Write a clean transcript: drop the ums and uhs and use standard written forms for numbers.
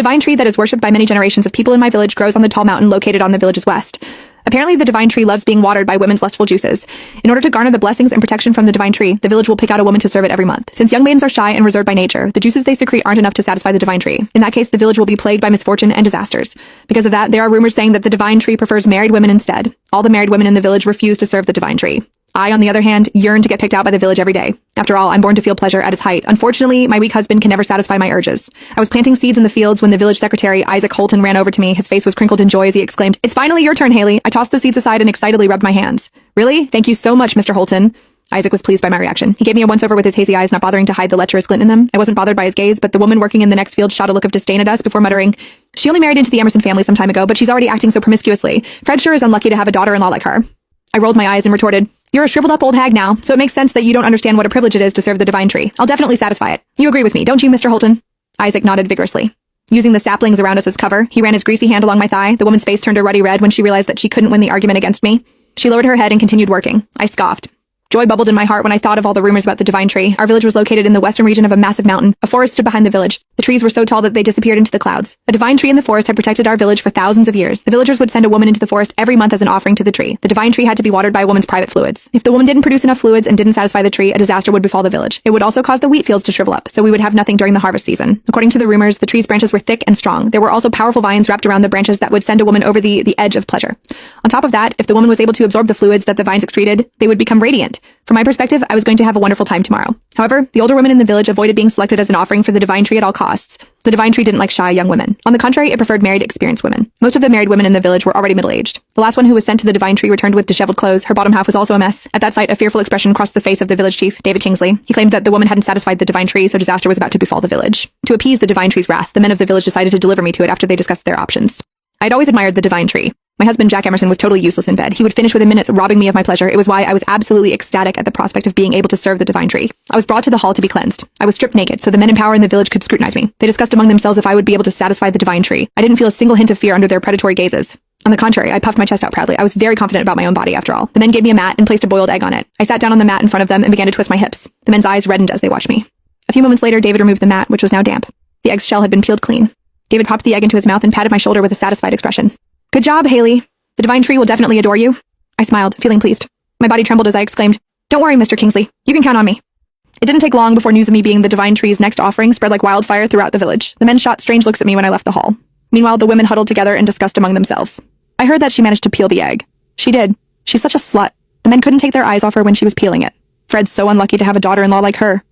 divine tree that is worshipped by many generations of people in my village grows on the tall mountain located on the village's west. Apparently, the divine tree loves being watered by women's lustful juices. In order to garner the blessings and protection from the divine tree, the village will pick out a woman to serve it every month. Since young maidens are shy and reserved by nature, the juices they secrete aren't enough to satisfy the divine tree. In that case, the village will be plagued by misfortune and disasters. Because of that, there are rumors saying that the divine tree prefers married women instead. All the married women in the village refuse to serve the divine tree. I, on the other hand, yearn to get picked out by the village every day. After all, I'm born to feel pleasure at its height. Unfortunately, my weak husband can never satisfy my urges. I was planting seeds in the fields when the village secretary, Isaac Holton, ran over to me. His face was crinkled in joy as he exclaimed, "It's finally your turn, Haley." I tossed the seeds aside and excitedly rubbed my hands. "Really? Thank you so much, Mr. Holton." Isaac was pleased by my reaction. He gave me a once-over with his hazy eyes, not bothering to hide the lecherous glint in them. I wasn't bothered by his gaze, but the woman working in the next field shot a look of disdain at us before muttering, "She only married into the Emerson family some time ago, but she's already acting so promiscuously. Fred sure is unlucky to have a daughter-in-law like her." I rolled my eyes and retorted, "You're a shriveled-up old hag now, so it makes sense that you don't understand what a privilege it is to serve the divine tree. I'll definitely satisfy it. You agree with me, don't you, Mr. Holton?" Isaac nodded vigorously. Using the saplings around us as cover, he ran his greasy hand along my thigh. The woman's face turned a ruddy red when she realized that she couldn't win the argument against me. She lowered her head and continued working. I scoffed. Joy bubbled in my heart when I thought of all the rumors about the divine tree. Our village was located in the western region of a massive mountain. A forest stood behind the village. The trees were so tall that they disappeared into the clouds. A divine tree in the forest had protected our village for thousands of years. The villagers would send a woman into the forest every month as an offering to the tree. The divine tree had to be watered by a woman's private fluids. If the woman didn't produce enough fluids and didn't satisfy the tree, a disaster would befall the village. It would also cause the wheat fields to shrivel up, so we would have nothing during the harvest season. According to the rumors, the tree's branches were thick and strong. There were also powerful vines wrapped around the branches that would send a woman over the edge of pleasure. On top of that, if the woman was able to absorb the fluids that the vines excreted, they would become radiant. From my perspective, I was going to have a wonderful time tomorrow. However, the older women in the village avoided being selected as an offering for the divine tree at all costs. The divine tree didn't like shy young women. On the contrary, it preferred married, experienced women. Most of the married women in the village were already middle-aged. The last one who was sent to the divine tree returned with disheveled clothes. Her bottom half was also a mess. At that sight, a fearful expression crossed the face of the village chief, David Kingsley. He claimed that the woman hadn't satisfied the divine tree, so disaster was about to befall the village. To appease the divine tree's wrath, the men of the village decided to deliver me to it after they discussed their options. I'd always admired the divine tree. My husband, Jack Emerson, was totally useless in bed. He would finish within minutes, robbing me of my pleasure. It was why I was absolutely ecstatic at the prospect of being able to serve the divine tree. I was brought to the hall to be cleansed. I was stripped naked, so the men in power in the village could scrutinize me. They discussed among themselves if I would be able to satisfy the divine tree. I didn't feel a single hint of fear under their predatory gazes. On the contrary, I puffed my chest out proudly. I was very confident about my own body, after all. The men gave me a mat and placed a boiled egg on it. I sat down on the mat in front of them and began to twist my hips. The men's eyes reddened as they watched me. A few moments later, David removed the mat, which was now damp. The egg's shell had been peeled clean. David popped the egg into his mouth and patted my shoulder with a satisfied expression. "Good job, Haley. The divine tree will definitely adore you." I smiled, feeling pleased. My body trembled as I exclaimed, "Don't worry, Mr. Kingsley. You can count on me." It didn't take long before news of me being the divine tree's next offering spread like wildfire throughout the village. The men shot strange looks at me when I left the hall. Meanwhile, the women huddled together and discussed among themselves. I heard that she managed to peel the egg. She did. She's such a slut. The men couldn't take their eyes off her when she was peeling it. Fred's so unlucky to have a daughter-in-law like her.